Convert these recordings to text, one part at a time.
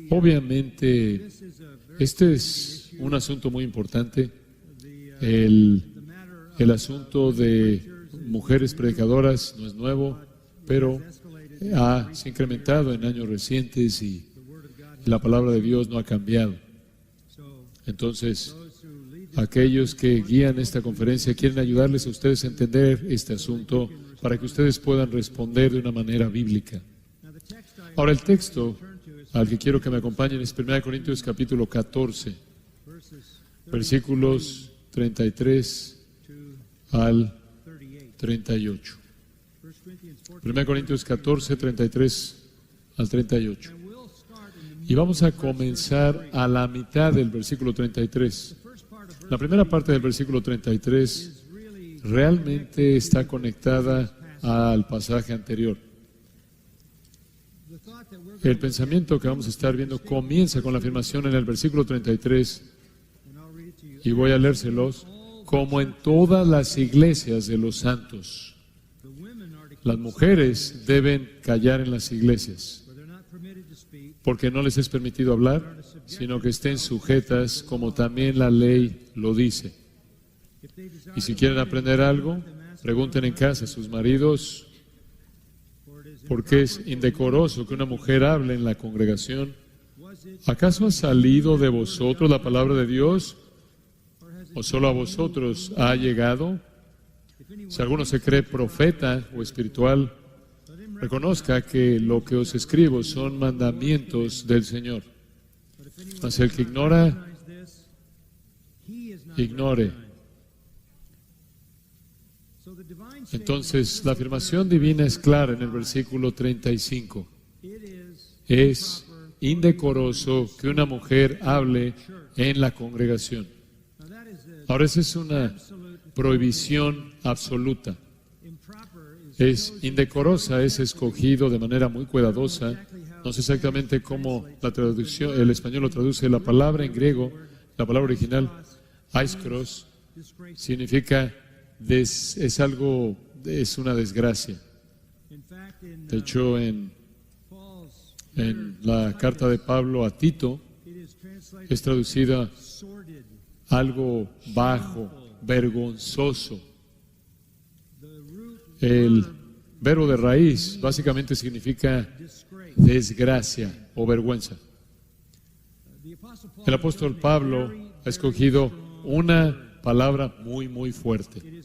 Obviamente, este es un asunto muy importante. El asunto de mujeres predicadoras no es nuevo, pero se ha incrementado en años recientes y la palabra de Dios no ha cambiado. Entonces, aquellos que guían esta conferencia quieren ayudarles a ustedes a entender este asunto para que ustedes puedan responder de una manera bíblica. Ahora, el texto al que quiero que me acompañen es 1 Corintios capítulo 14, versículos 33 al 38. 1 Corintios 14, 33 al 38. Y vamos a comenzar a la mitad del versículo 33. La primera parte del versículo 33 realmente está conectada al pasaje anterior. El pensamiento que vamos a estar viendo comienza con la afirmación en el versículo 33, y voy a leérselos, como en todas las iglesias de los santos. Las mujeres deben callar en las iglesias, porque no les es permitido hablar, sino que estén sujetas como también la ley lo dice. Y si quieren aprender algo, pregunten en casa a sus maridos, porque es indecoroso que una mujer hable en la congregación. ¿Acaso ha salido de vosotros la palabra de Dios? ¿O solo a vosotros ha llegado? Si alguno se cree profeta o espiritual, reconozca que lo que os escribo son mandamientos del Señor. Mas el que ignora, ignore. Entonces, la afirmación divina es clara en el versículo 35. Es indecoroso que una mujer hable en la congregación. Ahora, esa es una prohibición absoluta. Es indecorosa, es escogido de manera muy cuidadosa. No sé exactamente cómo la traducción, el español lo traduce. La palabra en griego, la palabra original, aiskros, significa es algo, es una desgracia. De hecho, en la carta de Pablo a Tito es traducida algo bajo, vergonzoso. El verbo de raíz básicamente significa desgracia o vergüenza. El apóstol Pablo ha escogido una palabra muy, muy fuerte.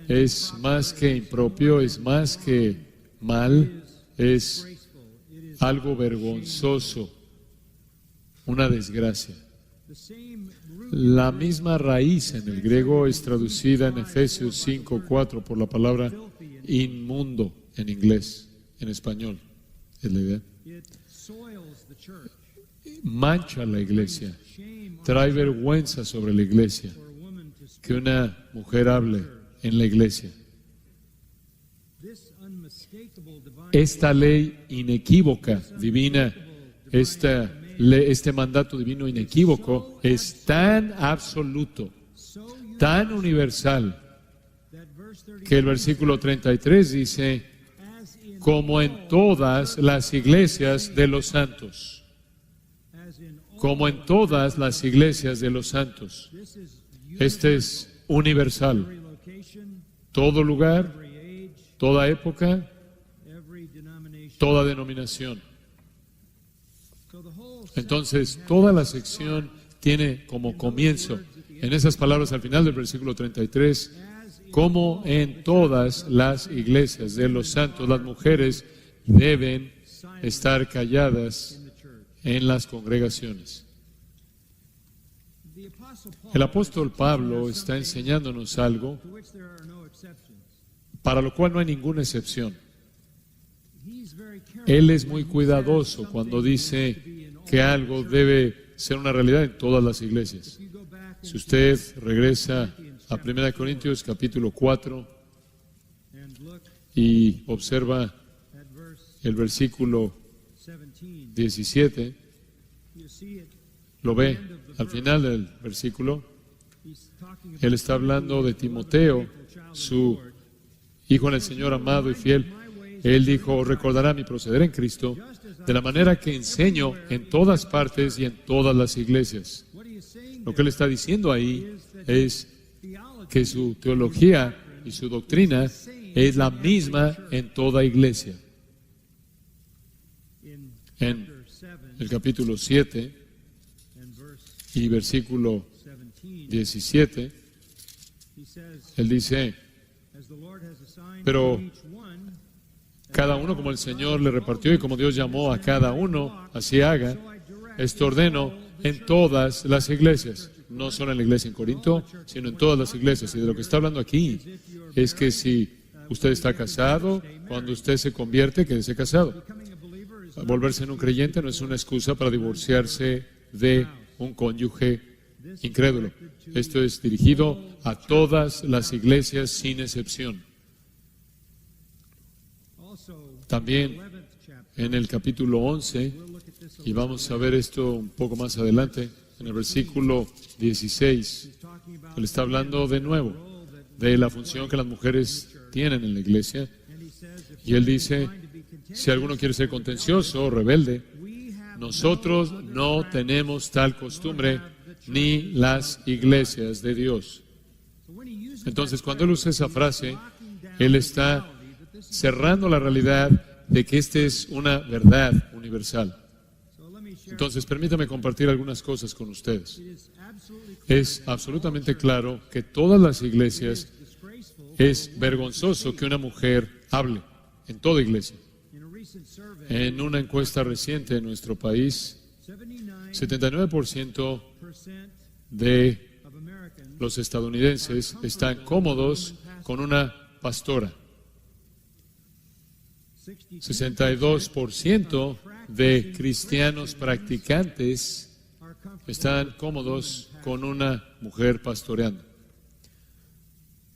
Es más que impropio, es más que mal, es algo vergonzoso, una desgracia. La misma raíz en el griego es traducida en Efesios 5:4 por la palabra inmundo en inglés, en español, es la idea. Mancha la iglesia, trae vergüenza sobre la iglesia que una mujer hable en la iglesia. Esta ley inequívoca, divina, este mandato divino inequívoco es tan absoluto, tan universal, que el versículo 33 dice, como en todas las iglesias de los santos. Como en todas las iglesias de los santos. Este es universal. Todo lugar, toda época, toda denominación. Entonces, toda la sección tiene como comienzo, en esas palabras al final del versículo 33, como en todas las iglesias de los santos, las mujeres deben estar calladas en las congregaciones. El apóstol Pablo está enseñándonos algo para lo cual no hay ninguna excepción. Él es muy cuidadoso cuando dice que algo debe ser una realidad en todas las iglesias. Si usted regresa a 1 Corintios capítulo 4 y observa el versículo 17, lo ve al final del versículo. Él está hablando de Timoteo, su hijo en el Señor amado y fiel. Él dijo, recordará mi proceder en Cristo de la manera que enseño en todas partes y en todas las iglesias. Lo que él está diciendo ahí es que su teología y su doctrina es la misma en toda iglesia. En el capítulo 7 y versículo 17, él dice, pero cada uno como el Señor le repartió y como Dios llamó a cada uno, así haga. Esto ordeno en todas las iglesias, no solo en la iglesia en Corinto, sino en todas las iglesias. Y de lo que está hablando aquí es que si usted está casado, cuando usted se convierte, quédese casado. Volverse en un creyente no es una excusa para divorciarse de un cónyuge incrédulo. Esto es dirigido a todas las iglesias sin excepción. También en el capítulo 11, y vamos a ver esto un poco más adelante, en el versículo 16, él está hablando de nuevo de la función que las mujeres tienen en la iglesia, y él dice, si alguno quiere ser contencioso o rebelde, nosotros no tenemos tal costumbre ni las iglesias de Dios. Entonces, cuando él usa esa frase, él está cerrando la realidad de que esta es una verdad universal. Entonces, permítame compartir algunas cosas con ustedes. Es absolutamente claro que todas las iglesias es vergonzoso que una mujer hable, en toda iglesia. En una encuesta reciente en nuestro país, 79% de los estadounidenses están cómodos con una pastora. 62% de cristianos practicantes están cómodos con una mujer pastoreando.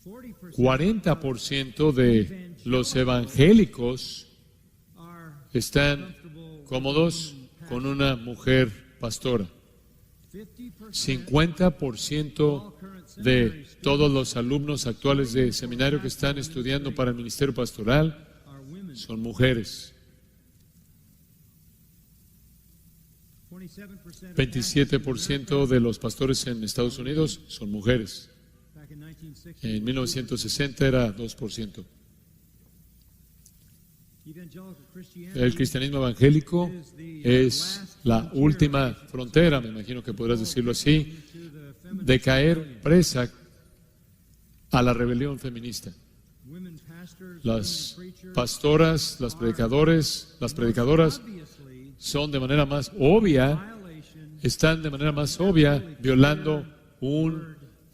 40% de los evangélicos están cómodos con una mujer pastora. 50% de todos los alumnos actuales de seminario que están estudiando para el ministerio pastoral son mujeres. 27% de los pastores en Estados Unidos son mujeres. En 1960 era 2%. El cristianismo evangélico es la última frontera, me imagino que podrás decirlo así, de caer presa a la rebelión feminista. Las pastoras, las predicadoras son de manera más obvia, están de manera más obvia violando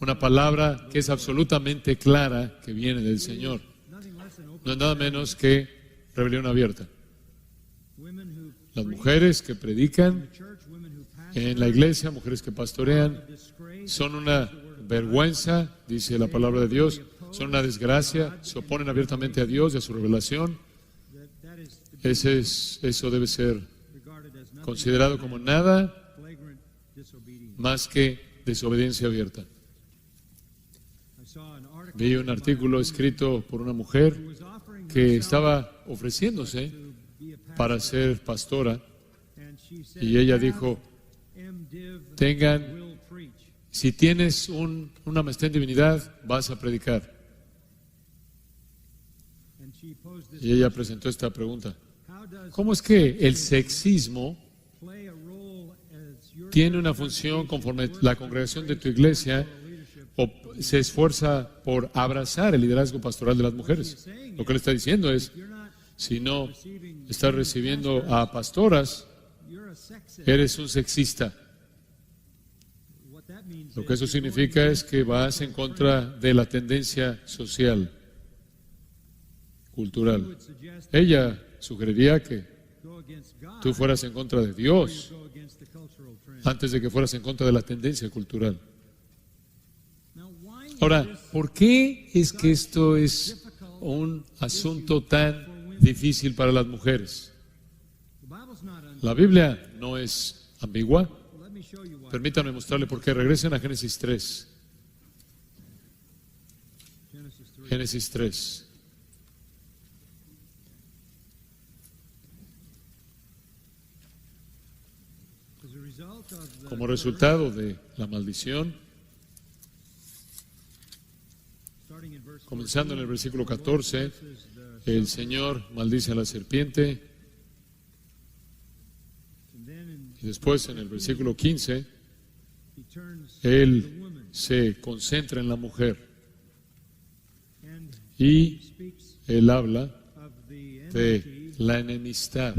una palabra que es absolutamente clara que viene del Señor. No es nada menos que rebelión abierta. Las mujeres que predican en la iglesia, mujeres que pastorean, son una vergüenza, dice la palabra de Dios, son una desgracia, se oponen abiertamente a Dios y a su revelación. Eso debe ser considerado como nada más que desobediencia abierta. Vi un artículo escrito por una mujer que estaba ofreciéndose para ser pastora y ella dijo, si tienes una maestría en divinidad, vas a predicar. Y ella presentó esta pregunta: ¿cómo es que el sexismo tiene una función conforme la congregación de tu iglesia o se esfuerza por abrazar el liderazgo pastoral de las mujeres? Lo que le está diciendo es, si no estás recibiendo a pastoras, eres un sexista. Lo que eso significa es que vas en contra de la tendencia social, cultural. Ella sugeriría que tú fueras en contra de Dios antes de que fueras en contra de la tendencia cultural. Ahora, ¿por qué es que esto es un asunto tan difícil para las mujeres? La Biblia no es ambigua. Permítanme mostrarle por qué. Regresen a Génesis 3. Génesis 3. Como resultado de la maldición, comenzando en el versículo 14, el Señor maldice a la serpiente. Y después, en el versículo 15, Él se concentra en la mujer. Y Él habla de la enemistad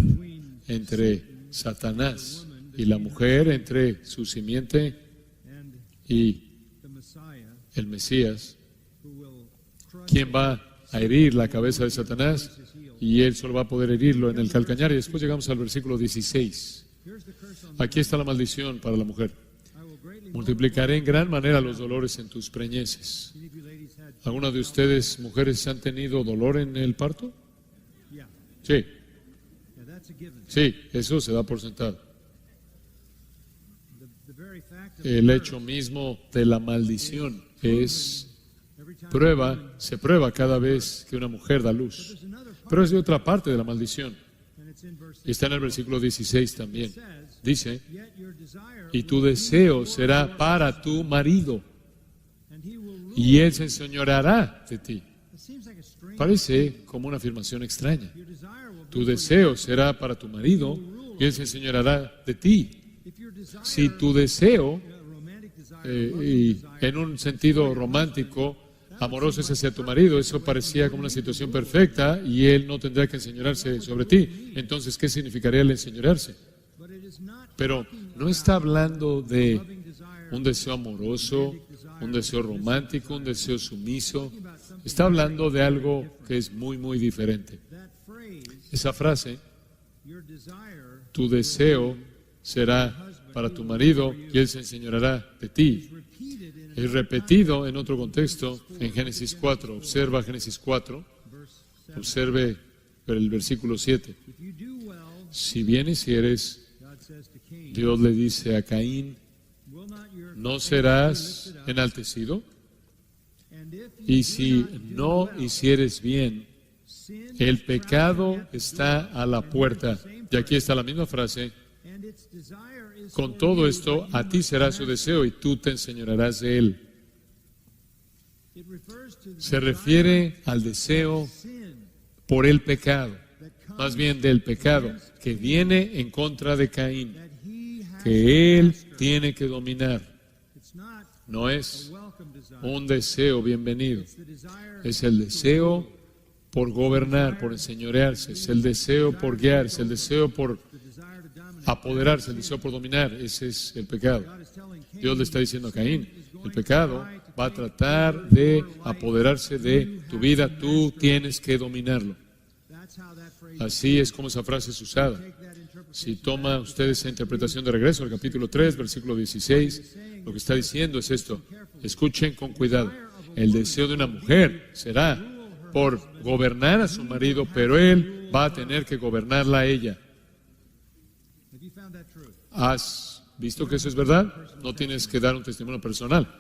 entre Satanás y la mujer, entre su simiente y el Mesías, quien va a herir la cabeza de Satanás, y él solo va a poder herirlo en el calcañar. Y después llegamos al versículo 16. Aquí está la maldición para la mujer. Multiplicaré en gran manera los dolores en tus preñeces. ¿Alguna de ustedes, mujeres, han tenido dolor en el parto? Sí. Sí, eso se da por sentado. El hecho mismo de la maldición se prueba cada vez que una mujer da luz. Pero es de otra parte de la maldición. Y está en el versículo 16 también. Dice, y tu deseo será para tu marido, y él se enseñoreará de ti. Parece como una afirmación extraña. Tu deseo será para tu marido, y él se enseñoreará de ti. Si tu deseo, y en un sentido romántico, amoroso, es hacia tu marido, eso parecía como una situación perfecta y él no tendrá que enseñorearse sobre ti. Entonces, ¿qué significaría el enseñorearse? Pero no está hablando de un deseo amoroso, un deseo romántico, un deseo sumiso. Está hablando de algo que es muy, muy diferente. Esa frase, tu deseo será para tu marido y él se enseñoreará de ti, es repetido en otro contexto en Génesis 4. Observa Génesis 4, observe el versículo 7. Si bien hicieres, Dios le dice a Caín, ¿no serás enaltecido? Y si no hicieres bien, el pecado está a la puerta. Y aquí está la misma frase. Con todo esto, a ti será su deseo y tú te enseñorearás de él. Se refiere al deseo por el pecado, más bien del pecado que viene en contra de Caín, que él tiene que dominar. No es un deseo bienvenido, es el deseo por gobernar, por enseñorearse, es el deseo por guiarse, el deseo por apoderarse, el deseo por dominar. Ese es el pecado. Dios le está diciendo a Caín, el pecado va a tratar de apoderarse de tu vida, tú tienes que dominarlo. Así es como esa frase es usada. Si toma usted esa interpretación de regreso al capítulo 3, versículo 16, lo que está diciendo es esto. Escuchen con cuidado. El deseo de una mujer será por gobernar a su marido, pero él va a tener que gobernarla a ella. ¿Has visto que eso es verdad? No tienes que dar un testimonio personal.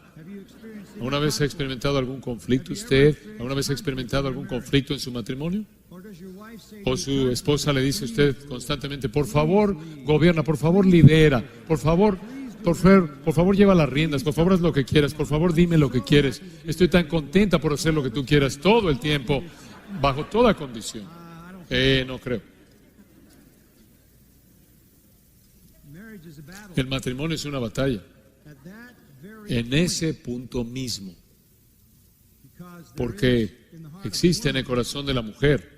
¿Alguna vez ha experimentado algún conflicto usted? ¿Alguna vez ha experimentado algún conflicto en su matrimonio? ¿O su esposa le dice a usted constantemente, por favor, gobierna, por favor, lidera, por favor, lleva las riendas, por favor, haz lo que quieras, por favor, dime lo que quieres. Estoy tan contenta por hacer lo que tú quieras todo el tiempo, bajo toda condición. No creo. El matrimonio es una batalla. En ese punto mismo. Porque existe en el corazón de la mujer,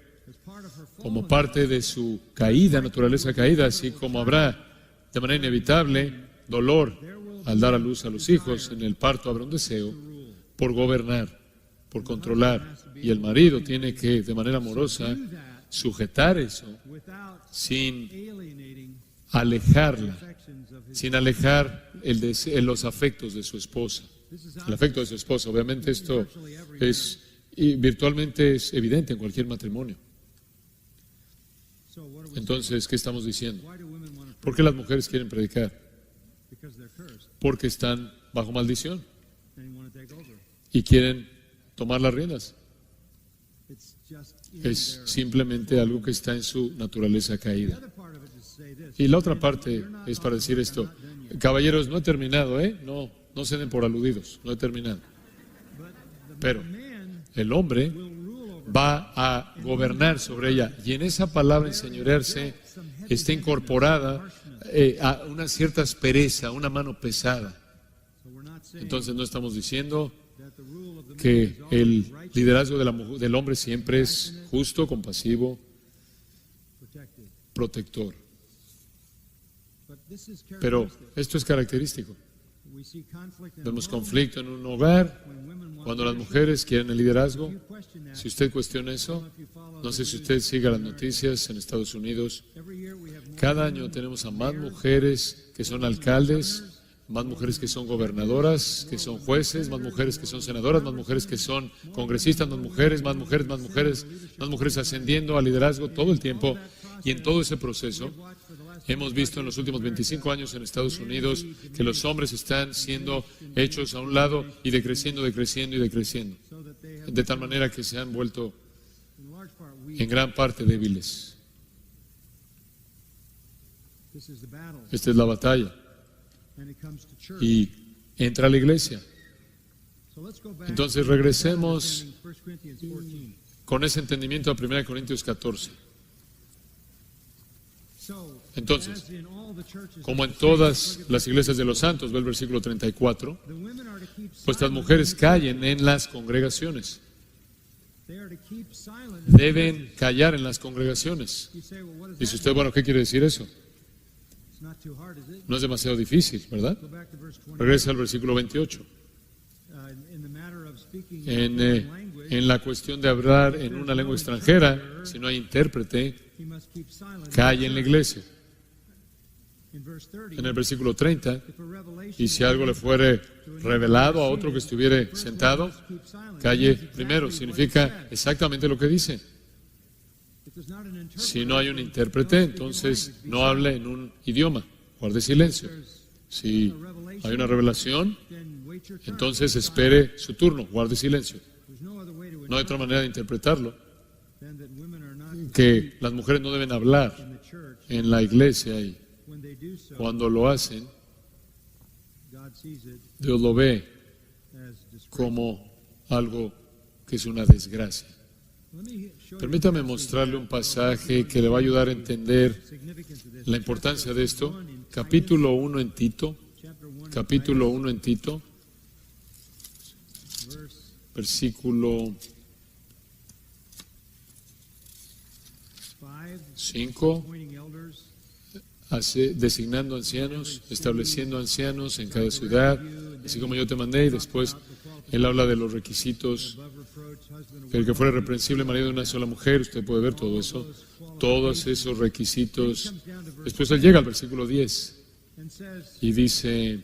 como parte de su caída, naturaleza caída, así como habrá de manera inevitable dolor al dar a luz a los hijos, en el parto habrá un deseo por gobernar, por controlar. Y el marido tiene que, de manera amorosa, sujetar eso sin alejarla, sin alejar los afectos de su esposa. El afecto de su esposa, obviamente esto es virtualmente es evidente en cualquier matrimonio. Entonces, ¿qué estamos diciendo? ¿Por qué las mujeres quieren predicar? Porque están bajo maldición y quieren tomar las riendas. Es simplemente algo que está en su naturaleza caída. Y la otra parte es para decir esto. Caballeros, no he terminado, no se den por aludidos, no he terminado. Pero el hombre va a gobernar sobre ella. Y en esa palabra enseñorearse está incorporada a una cierta aspereza, una mano pesada. Entonces no estamos diciendo que el liderazgo del hombre siempre es justo, compasivo, protector. Pero esto es característico. Vemos conflicto en un hogar cuando las mujeres quieren el liderazgo. Si usted cuestiona eso, no sé si usted siga las noticias en Estados Unidos. Cada año tenemos a más mujeres que son alcaldes, más mujeres que son gobernadoras, que son jueces, más mujeres que son senadoras, más mujeres que son congresistas, más mujeres ascendiendo al liderazgo todo el tiempo. Y en todo ese proceso hemos visto en los últimos 25 años en Estados Unidos que los hombres están siendo hechos a un lado y decreciendo, de tal manera que se han vuelto en gran parte débiles. Esta es la batalla. Y entra a la iglesia. Entonces regresemos con ese entendimiento a 1 Corintios 14. Entonces, como en todas las iglesias de los santos, ve el versículo 34, pues las mujeres callen en las congregaciones. Deben callar en las congregaciones. Dice usted, bueno, ¿qué quiere decir eso? No es demasiado difícil, ¿verdad? Regresa al versículo 28. En la cuestión de hablar en una lengua extranjera, si no hay intérprete, calle en la iglesia. En el versículo 30, y si algo le fuere revelado a otro que estuviere sentado, calle primero. Significa exactamente lo que dice. Si no hay un intérprete, entonces no hable en un idioma, guarde silencio. Si hay una revelación, entonces espere su turno, guarde silencio. No hay otra manera de interpretarlo que las mujeres no deben hablar en la iglesia, y cuando lo hacen, Dios lo ve como algo que es una desgracia. Permítame mostrarle un pasaje que le va a ayudar a entender la importancia de esto. Capítulo 1 en Tito, versículo 5, designando ancianos, estableciendo ancianos en cada ciudad, así como yo te mandé. Y después él habla de los requisitos, el que fuera reprensible marido de una sola mujer. Usted puede ver todo eso, todos esos requisitos. Después él llega al versículo 10 y dice: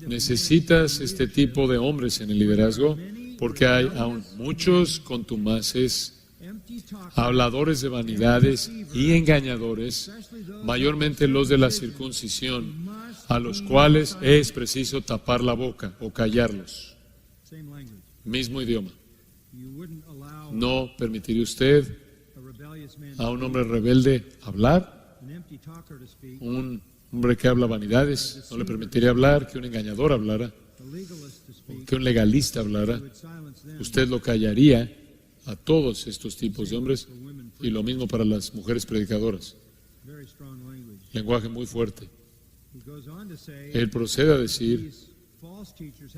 necesitas este tipo de hombres en el liderazgo, porque hay aún muchos contumaces, habladores de vanidades y engañadores, mayormente los de la circuncisión, a los cuales es preciso tapar la boca o callarlos. Mismo idioma. ¿No permitiría usted a un hombre rebelde hablar? Un hombre que habla vanidades, ¿no le permitiría hablar? Que un engañador hablara, que un legalista hablara. Usted lo callaría a todos estos tipos de hombres, y lo mismo para las mujeres predicadoras. Lenguaje muy fuerte. Él procede a decir: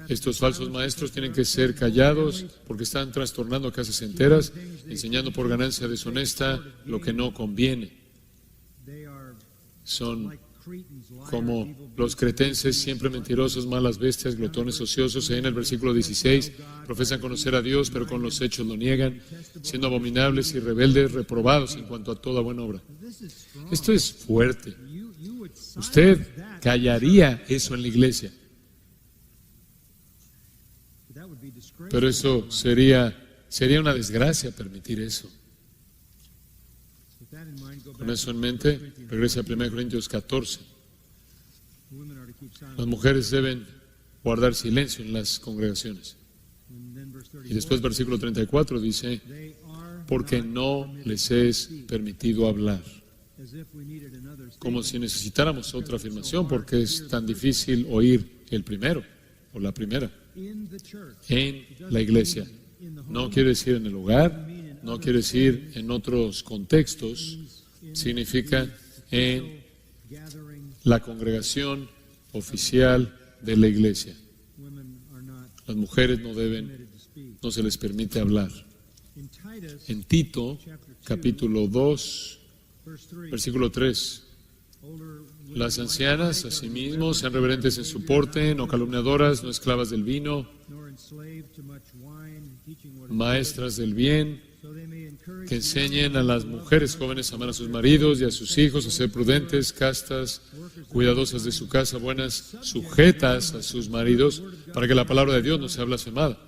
estos falsos maestros tienen que ser callados porque están trastornando casas enteras, enseñando por ganancia deshonesta lo que no conviene. Son como los cretenses, siempre mentirosos, malas bestias, glotones, ociosos. En el versículo 16, profesan conocer a Dios, pero con los hechos lo niegan, siendo abominables y rebeldes, reprobados en cuanto a toda buena obra. Esto es fuerte. Usted callaría eso en la iglesia, pero eso sería una desgracia permitir eso. Con eso en mente, regresa a 1 Corintios 14. Las mujeres deben guardar silencio en las congregaciones. Y después, versículo 34 dice: porque no les es permitido hablar. como si necesitáramos otra afirmación, porque es tan difícil oír el primero o la primera. En la iglesia. No quiere decir en el hogar, no quiere decir en otros contextos, significa en la congregación oficial de la iglesia. Las mujeres no se les permite hablar. En Tito, capítulo 2, versículo 3. Las ancianas, asimismo, sean reverentes en su porte, no calumniadoras, no esclavas del vino, maestras del bien, que enseñen a las mujeres jóvenes a amar a sus maridos y a sus hijos, a ser prudentes, castas, cuidadosas de su casa, buenas, sujetas a sus maridos, para que la palabra de Dios no sea blasfemada.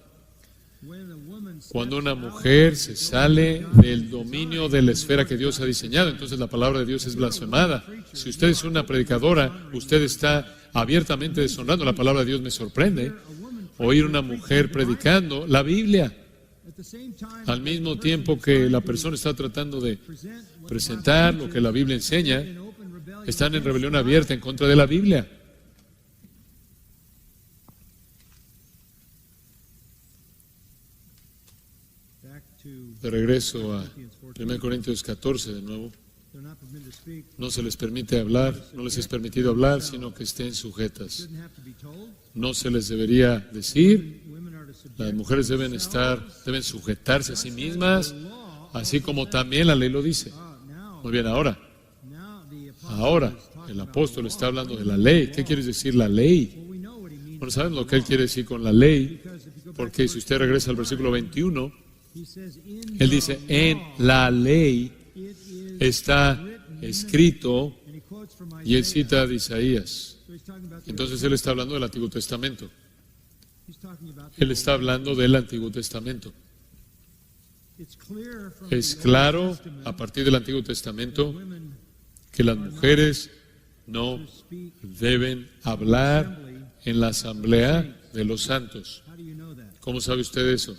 Cuando una mujer se sale del dominio de la esfera que Dios ha diseñado, entonces la palabra de Dios es blasfemada. Si usted es una predicadora, usted está abiertamente deshonrando la palabra de Dios. Me sorprende oír una mujer predicando la Biblia al mismo tiempo que la persona está tratando de presentar lo que la Biblia enseña. Están en rebelión abierta en contra de la Biblia. De regreso a 1 Corintios 14 de nuevo. No se les permite hablar, no les es permitido hablar, sino que estén sujetas. No se les debería decir, las mujeres deben sujetarse a sí mismas, así como también la ley lo dice. Muy bien, ahora el apóstol está hablando de la ley. ¿Qué quiere decir la ley? Bueno, ¿saben lo que él quiere decir con la ley? Porque si usted regresa al versículo 21, él dice, en la ley está escrito, y él cita de Isaías. Entonces él está hablando del Antiguo Testamento. Él está hablando del Antiguo Testamento. Es claro a partir del Antiguo Testamento que las mujeres no deben hablar en la asamblea de los santos. ¿Cómo sabe usted eso?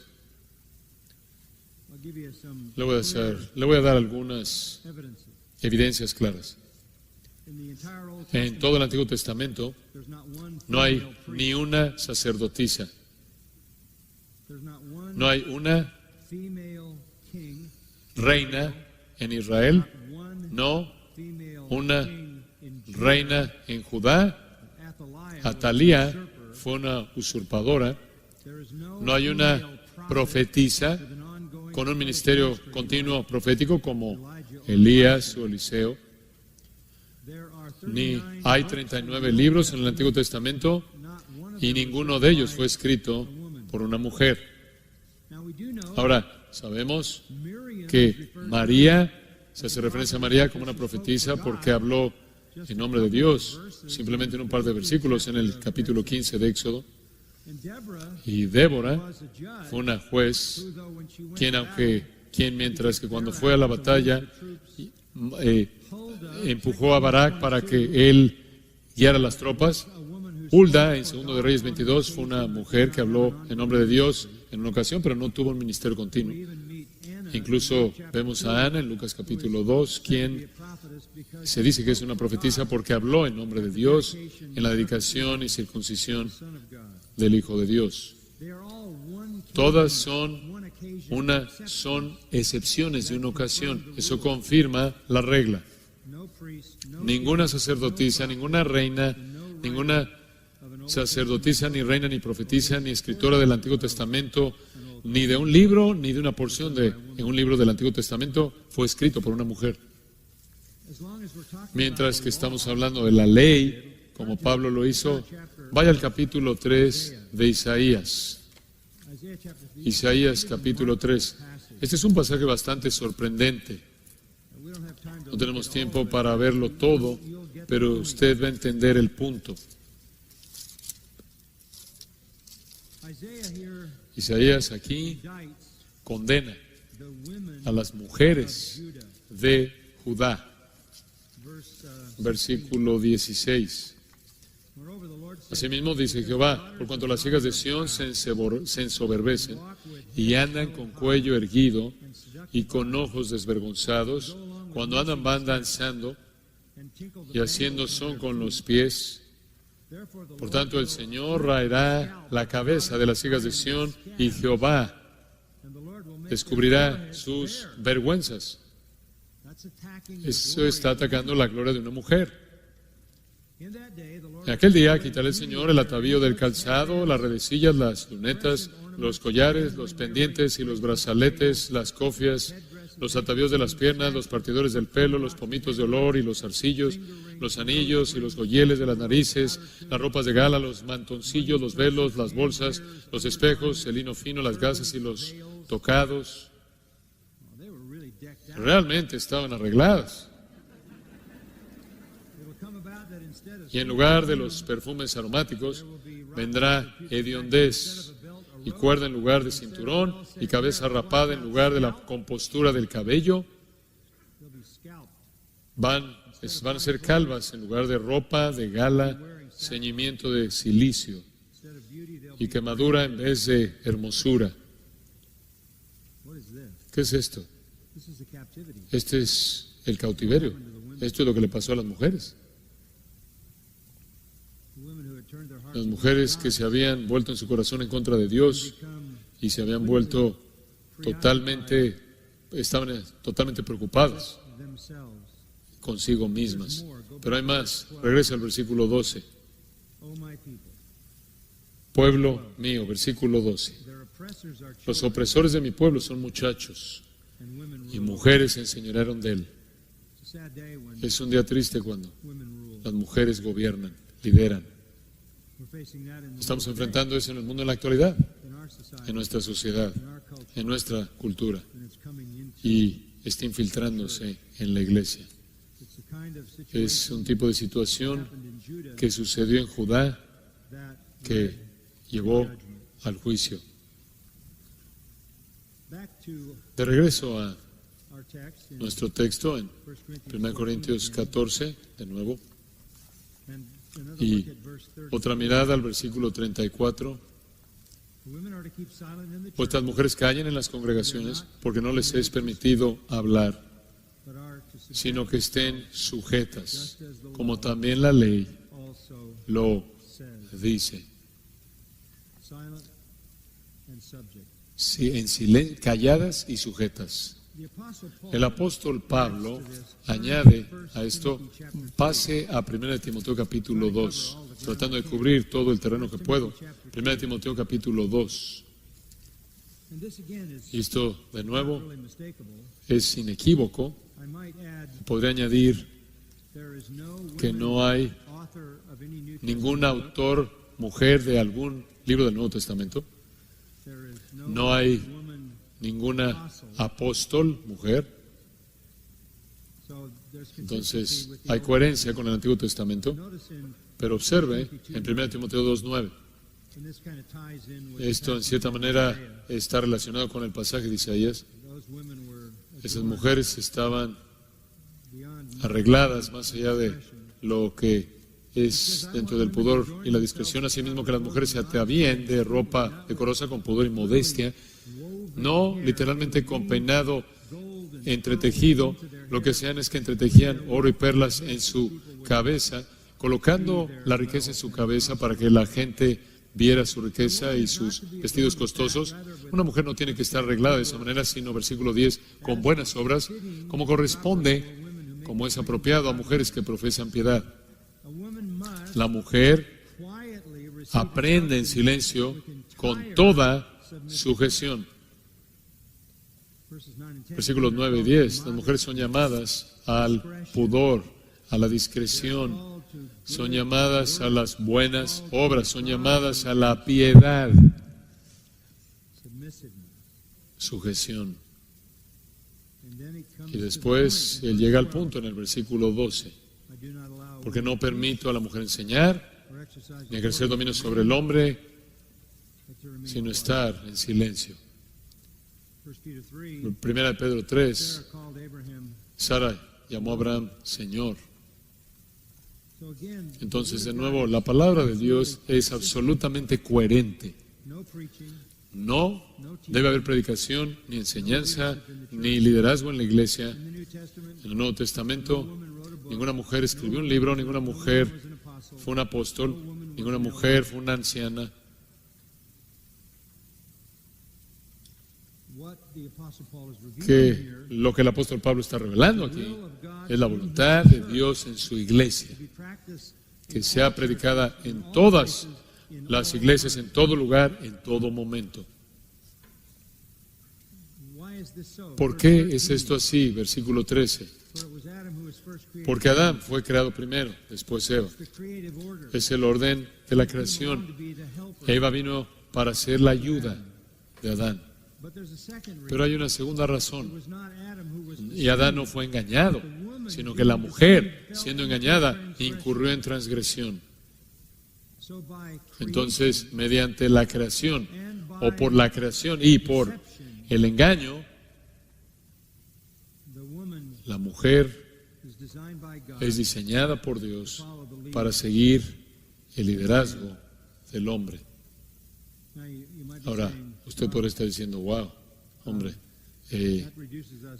Le voy a dar algunas evidencias claras. En todo el Antiguo Testamento no hay ni una sacerdotisa, no hay una reina en Israel, no una reina en Judá. Atalía fue una usurpadora. No hay una profetisa con un ministerio continuo profético como Elías o Eliseo. Ni hay 39 libros en el Antiguo Testamento y ninguno de ellos fue escrito por una mujer. Ahora, sabemos que María, se hace referencia a María como una profetisa porque habló en nombre de Dios, simplemente en un par de versículos en el capítulo 15 de Éxodo. Y Débora fue una juez quien mientras que cuando fue a la batalla empujó a Barak para que él guiara las tropas. Hulda, en 2 de Reyes 22, fue una mujer que habló en nombre de Dios en una ocasión, pero no tuvo un ministerio continuo. Incluso vemos a Ana en Lucas capítulo 2, quien se dice que es una profetisa porque habló en nombre de Dios en la dedicación y circuncisión del Hijo de Dios. Todas son excepciones de una ocasión. Eso confirma la regla. Ninguna sacerdotisa, ninguna reina, ninguna sacerdotisa, ni reina, ni profetisa, ni escritora del Antiguo Testamento, ni de un libro, ni de una porción de un libro del Antiguo Testamento fue escrito por una mujer. Mientras que estamos hablando de la ley, como Pablo lo hizo, vaya al capítulo 3 de Isaías. Isaías capítulo 3. Este es un pasaje bastante sorprendente. No tenemos tiempo para verlo todo, pero usted va a entender el punto. Isaías aquí condena a las mujeres de Judá. Versículo 16. Asimismo dice Jehová, por cuanto las hijas de Sión se ensoberbecen y andan con cuello erguido y con ojos desvergonzados, cuando andan van danzando y haciendo son con los pies. Por tanto, el Señor raerá la cabeza de las hijas de Sión y Jehová descubrirá sus vergüenzas. Eso está atacando la gloria de una mujer. En aquel día quitará el Señor el atavío del calzado, las redecillas, las lunetas, los collares, los pendientes y los brazaletes, las cofias, los atavíos de las piernas, los partidores del pelo, los pomitos de olor y los zarcillos, los anillos y los goyeles de las narices, las ropas de gala, los mantoncillos, los velos, las bolsas, los espejos, el lino fino, las gasas y los tocados. Realmente estaban arregladas. Y en lugar de los perfumes aromáticos, vendrá hediondez y cuerda en lugar de cinturón y cabeza rapada en lugar de la compostura del cabello. Van a ser calvas en lugar de ropa de gala, ceñimiento de cilicio y quemadura en vez de hermosura. ¿Qué es esto? Este es el cautiverio. Esto es lo que le pasó a las mujeres. Las mujeres que se habían vuelto en su corazón en contra de Dios y se habían vuelto estaban totalmente preocupadas consigo mismas. Pero hay más. Regresa al versículo 12. Pueblo mío, versículo 12. Los opresores de mi pueblo son muchachos y mujeres se enseñorearon de él. Es un día triste cuando las mujeres gobiernan, lideran. Estamos enfrentando eso en el mundo en la actualidad, en nuestra sociedad, en nuestra cultura, y está infiltrándose en la iglesia. Es un tipo de situación que sucedió en Judá que llevó al juicio. De regreso a nuestro texto en 1 Corintios 14, de nuevo. Y otra mirada al versículo 34. Vuestras mujeres callen en las congregaciones porque no les es permitido hablar, sino que estén sujetas, como también la ley lo dice. Sí, calladas y sujetas. El apóstol Pablo añade a esto, pase a 1 Timoteo capítulo 2, tratando de cubrir todo el terreno que puedo. 1 Timoteo capítulo 2. Y esto, de nuevo, es inequívoco. Podría añadir que no hay ningún autor, mujer de algún libro del Nuevo Testamento. No hay ninguna apóstol, mujer. Entonces, hay coherencia con el Antiguo Testamento. Pero observe en 1 Timoteo 2:9. Esto, en cierta manera, está relacionado con el pasaje de Isaías. Esas mujeres estaban arregladas más allá de lo que es dentro del pudor y la discreción, así mismo que las mujeres se atavíen de ropa decorosa con pudor y modestia, no literalmente con peinado entretejido. Lo que hacían es que entretejían oro y perlas en su cabeza, colocando la riqueza en su cabeza para que la gente viera su riqueza y sus vestidos costosos. Una mujer no tiene que estar arreglada de esa manera, sino, versículo 10, con buenas obras, como corresponde, como es apropiado a mujeres que profesan piedad. La mujer aprende en silencio con toda sujeción. Versículos 9 y 10. Las mujeres son llamadas al pudor, a la discreción, son llamadas a las buenas obras, son llamadas a la piedad. Sujeción. Y después él llega al punto en el versículo 12. Porque no permito a la mujer enseñar ni ejercer dominio sobre el hombre, sino estar en silencio. Primera de Pedro 3, Sara llamó a Abraham Señor. Entonces, de nuevo, la palabra de Dios es absolutamente coherente. No debe haber predicación, ni enseñanza, ni liderazgo en la iglesia. En el Nuevo Testamento, ninguna mujer escribió un libro, ninguna mujer fue un apóstol, ninguna mujer fue una anciana. Que lo que el apóstol Pablo está revelando aquí es la voluntad de Dios en su iglesia, que sea predicada en todas las iglesias, en todo lugar, en todo momento. ¿Por qué es esto así? Versículo 13. Porque Adán fue creado primero, después Eva. Es el orden de la creación. Eva vino para ser la ayuda de Adán. Pero hay una segunda razón. Y Adán no fue engañado, sino que la mujer, siendo engañada, incurrió en transgresión. Entonces, mediante la creación, o por la creación y por el engaño, la mujer es diseñada por Dios para seguir el liderazgo del hombre. Ahora, usted podría estar diciendo, wow, hombre,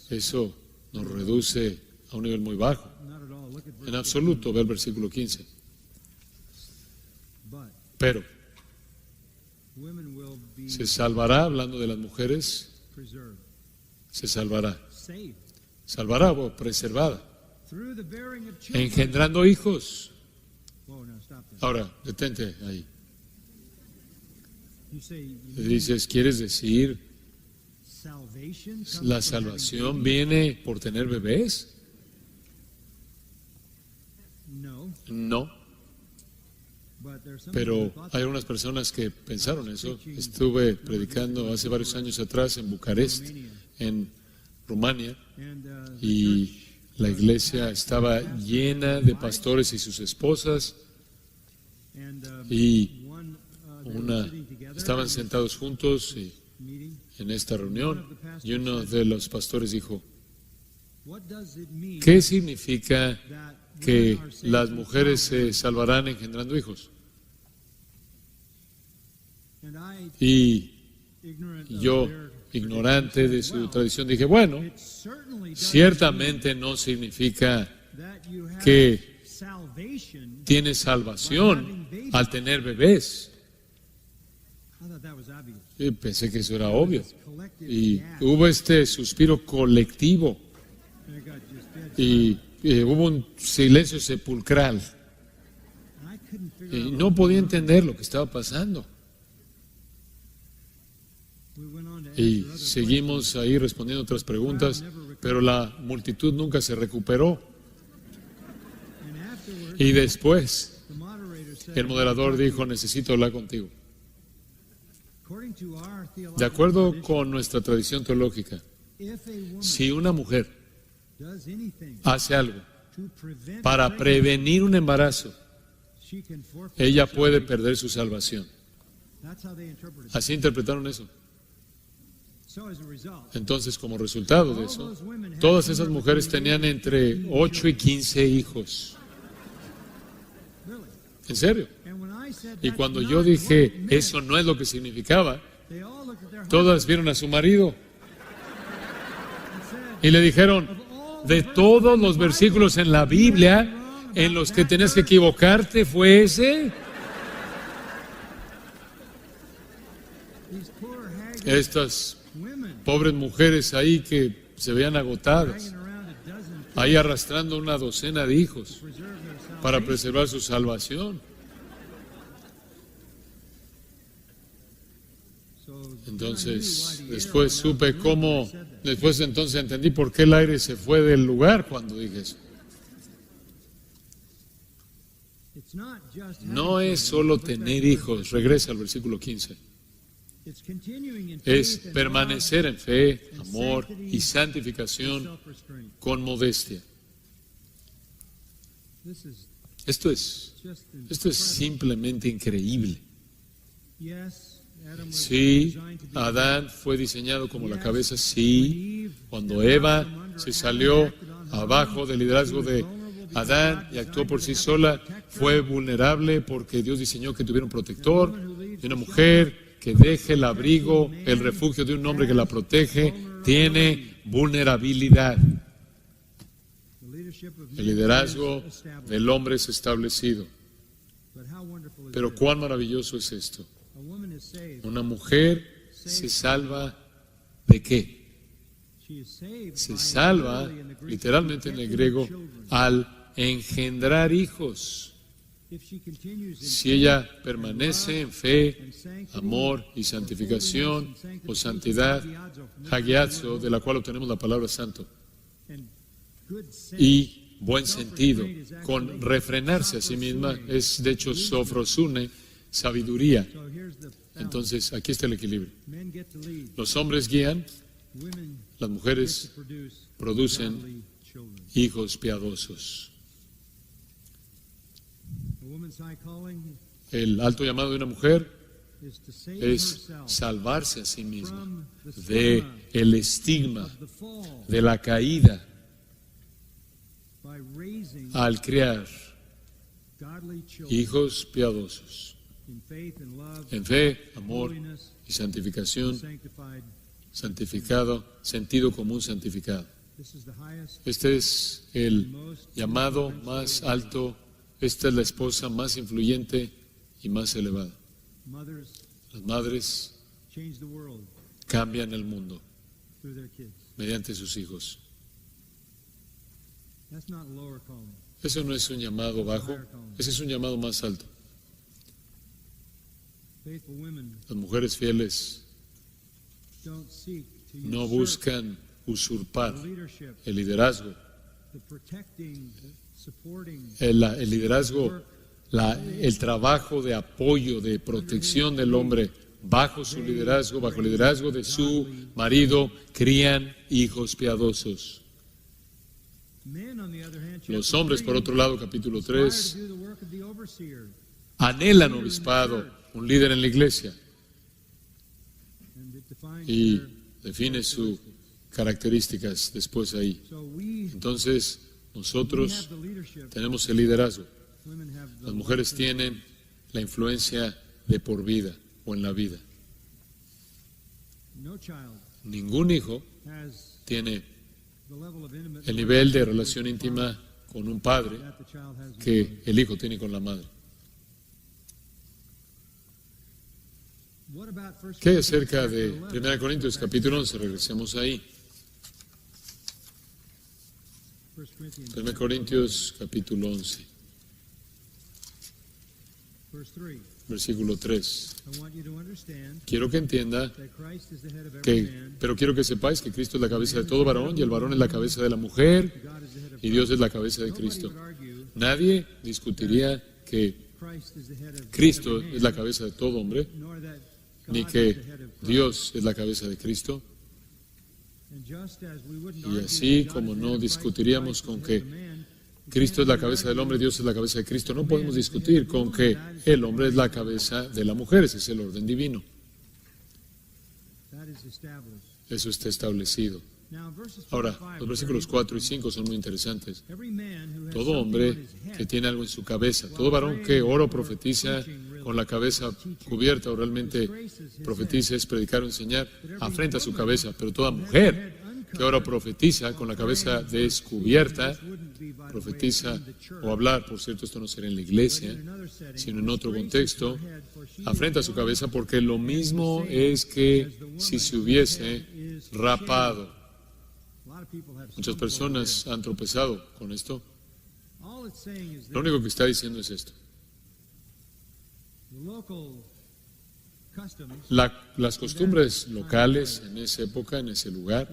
eso nos reduce a un nivel muy bajo. En absoluto, ve el versículo 15. Pero, se salvará, hablando de las mujeres, se salvará. Salvará o preservada, engendrando hijos. Ahora, detente ahí. Dices, ¿quieres decir la salvación viene por tener bebés? No. Pero hay algunas personas que pensaron eso. Estuve predicando hace varios años atrás en Bucarest, en Rumania, y la iglesia estaba llena de pastores y sus esposas, y estaban sentados juntos en esta reunión, y uno de los pastores dijo, ¿qué significa que las mujeres se salvarán engendrando hijos? Y yo, ignorante de su tradición, dije, bueno, ciertamente no significa que tienes salvación al tener bebés. Y pensé que eso era obvio. Y hubo este suspiro colectivo y hubo un silencio sepulcral. Y no podía entender lo que estaba pasando. Y seguimos ahí respondiendo otras preguntas, pero la multitud nunca se recuperó. Y después, el moderador dijo, necesito hablar contigo. De acuerdo con nuestra tradición teológica, si una mujer hace algo para prevenir un embarazo, ella puede perder su salvación. Así interpretaron eso. Entonces, como resultado de eso, todas esas mujeres tenían entre 8 y 15 hijos. ¿En serio? Y cuando yo dije, eso no es lo que significaba, todas vieron a su marido y le dijeron, de todos los versículos en la Biblia en los que tenías que equivocarte, ¿fue ese? Estas pobres mujeres ahí que se veían agotadas, ahí arrastrando una docena de hijos para preservar su salvación. Entonces, después supe cómo, después entonces entendí por qué el aire se fue del lugar cuando dije eso. No es solo tener hijos, regresa al versículo 15. Es permanecer en fe, amor y santificación con modestia. Esto es simplemente increíble. Sí, Adán fue diseñado como la cabeza, sí. Cuando Eva se salió abajo del liderazgo de Adán y actuó por sí sola, fue vulnerable porque Dios diseñó que tuviera un protector y una mujer que deje el abrigo, el refugio de un hombre que la protege, tiene vulnerabilidad. El liderazgo del hombre es establecido. Pero cuán maravilloso es esto. Una mujer se salva ¿de qué? Se salva, literalmente en el griego, al engendrar hijos. Si ella permanece en fe, amor y santificación o santidad, hagiazo, de la cual obtenemos la palabra santo, y buen sentido, con refrenarse a sí misma, es de hecho sofrosune, sabiduría. Entonces, aquí está el equilibrio. Los hombres guían, las mujeres producen hijos piadosos. El alto llamado de una mujer es salvarse a sí misma de el estigma, de la caída, al criar hijos piadosos en fe, amor y santificación, santificado, sentido común santificado. Este es el llamado más alto. Esta es la esposa más influyente y más elevada. Las madres cambian el mundo mediante sus hijos. Eso no es un llamado bajo, ese es un llamado más alto. Las mujeres fieles no buscan usurpar el liderazgo. El liderazgo, el trabajo de apoyo, de protección del hombre, bajo su liderazgo, bajo el liderazgo de su marido, crían hijos piadosos. Los hombres, por otro lado, capítulo 3, anhelan obispado, un líder en la iglesia, y define sus características después ahí. Entonces, nosotros tenemos el liderazgo. Las mujeres tienen la influencia de por vida o en la vida. Ningún hijo tiene el nivel de relación íntima con un padre que el hijo tiene con la madre. ¿Qué hay acerca de 1 Corintios capítulo 11? Regresemos ahí. 1 Corintios capítulo 11, versículo 3. Quiero que entienda pero quiero que sepáis que Cristo es la cabeza de todo varón y el varón es la cabeza de la mujer y Dios es la cabeza de Cristo. Nadie discutiría que Cristo es la cabeza de todo hombre, ni que Dios es la cabeza de Cristo. Y así como no discutiríamos con que Cristo es la cabeza del hombre, Dios es la cabeza de Cristo, no podemos discutir con que el hombre es la cabeza de la mujer. Ese es el orden divino. Eso está establecido. Ahora, los versículos 4 y 5 son muy interesantes. Todo hombre que tiene algo en su cabeza, todo varón que ora o profetiza con la cabeza cubierta o realmente profetiza, es predicar o enseñar, afrenta su cabeza. Pero toda mujer que ora o profetiza con la cabeza descubierta, profetiza o hablar, por cierto, esto no será en la iglesia, sino en otro contexto, afrenta su cabeza, porque lo mismo es que si se hubiese rapado. Muchas personas han tropezado con esto. Lo único que está diciendo es esto. Las costumbres locales en esa época, en ese lugar,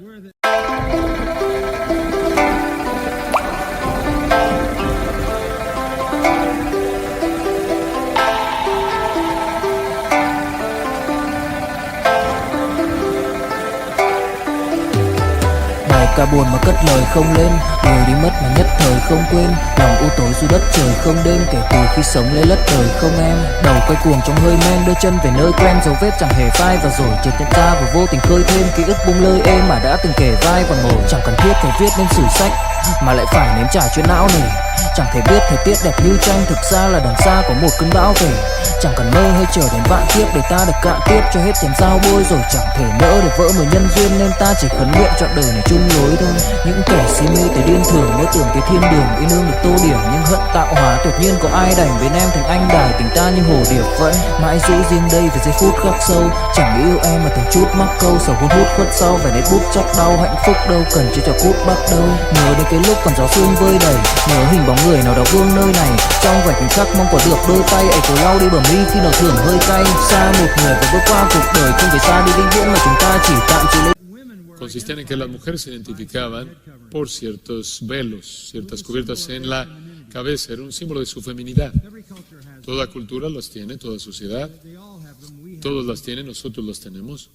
Cả buồn mà cất lời không lên, người đi mất mà nhất thời không quên. Lòng u tối dù đất trời không đêm, kể từ khi sống lấy lất đời không em. Đầu quay cuồng trong hơi men, đưa chân về nơi quen, dấu vết chẳng hề phai. Và rồi chợt nhận ra và vô tình khơi thêm ký ức bung lơi êm mà đã từng kể vai và ngồi. Chẳng cần thiết phải viết nên sử sách, mà lại phải nếm trải chuyện não nề. Chẳng thể biết thời tiết đẹp như tranh, thực ra là đằng xa có một cơn bão về. Chẳng cần mơ hay chờ đến vạn kiếp để ta được cạn tiếp cho hết tiền giao bôi, rồi chẳng thể nỡ để vỡ một nhân duyên, nên ta chỉ khấn nguyện trọn đời này chung lối thôi. Những kẻ si mê tới điên thường mơ tưởng tới thiên đường, yêu nương được tô điểm nhưng hận tạo hóa, tuyệt nhiên có ai đành biến em thành anh đài, tình ta như hồ điệp vẫn mãi giữ riêng đây về giây phút khắc sâu. Chẳng yêu em mà từng chút mắc câu, sầu hun hút khuất sau vẻ nét bút chót đau, hạnh phúc đâu cần chỉ cho cút bắt đầu. Nhớ đến cái lúc còn gió sương vơi đầy, nhớ hình bóng người nào đó vương nơi này, trong vạch tình khắc mong có được đôi tay ấy cố lau đi bờ mi khi nào thưởng hơi cay. Xa một người và bước qua cuộc đời không phải xa đi vĩnh viễn mà chúng ta chỉ tạm chịu lấy. Consistían en que las mujeres se identificaban por ciertos velos, ciertas cubiertas en la cabeza, era un símbolo de su feminidad. Toda cultura las tiene, toda sociedad, todos las tienen, nosotros las tenemos.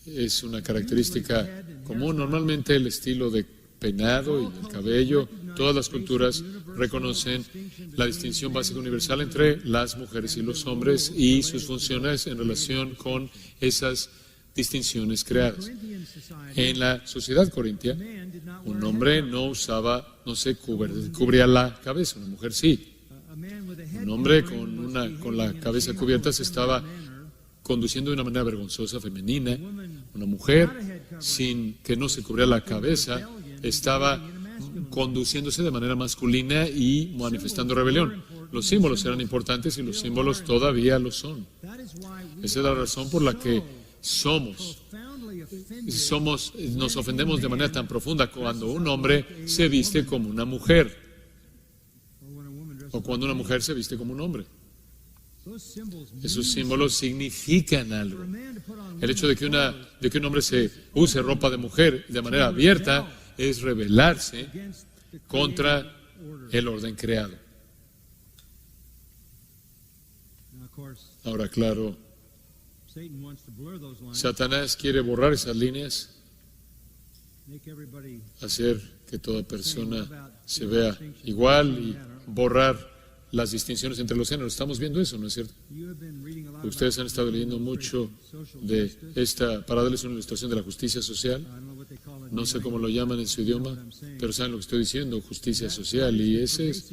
Es una característica común, normalmente el estilo de peinado y el cabello. Todas las culturas reconocen la distinción básica universal entre las mujeres y los hombres y sus funciones en relación con esas distinciones creadas. En la sociedad corintia, un hombre no se cubría la cabeza, una mujer sí. Un hombre con la cabeza cubierta se estaba conduciendo de una manera vergonzosa, femenina. Una mujer sin que no se cubría la cabeza estaba conduciéndose de manera masculina y manifestando rebelión. Los símbolos eran importantes y los símbolos todavía lo son. Esa es la razón por la que nos ofendemos de manera tan profunda cuando un hombre se viste como una mujer o cuando una mujer se viste como un hombre. Esos símbolos significan algo. El hecho de que un hombre se use ropa de mujer de manera abierta es rebelarse contra el orden creado. Ahora, claro, Satanás quiere borrar esas líneas, hacer que toda persona se vea igual y borrar las distinciones entre los géneros. Estamos viendo eso, ¿no es cierto? Ustedes han estado leyendo mucho de esta, para darles una ilustración de la justicia social. No sé cómo lo llaman en su idioma, pero saben lo que estoy diciendo, justicia social. Y esa es